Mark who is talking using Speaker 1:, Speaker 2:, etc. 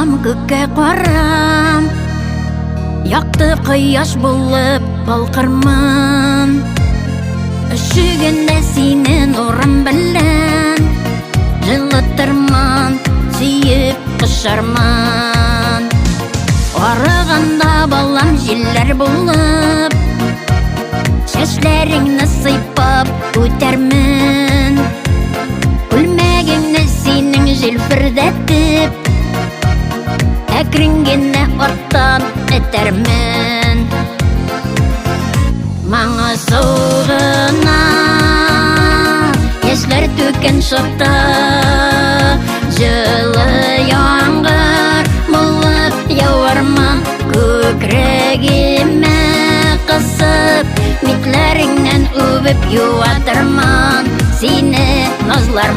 Speaker 1: Балам көккә карам, якты кояш булып балкырмын. Өшегәндә сине нурым белән җылытырмын, сөеп кошармын. Арыганда балам җилләр булып, чәчләреңне сыйпап үтәрмен. Күлмәгеңне синең җилфердәтеп, әкрен генә арттан этәрмен. Маңа сугына яшьләр түккән чакта, җылы яңгыр булып явармын. Күкрәгемә кысып, битләреңнән үбеп юатырмын, сине назлармын.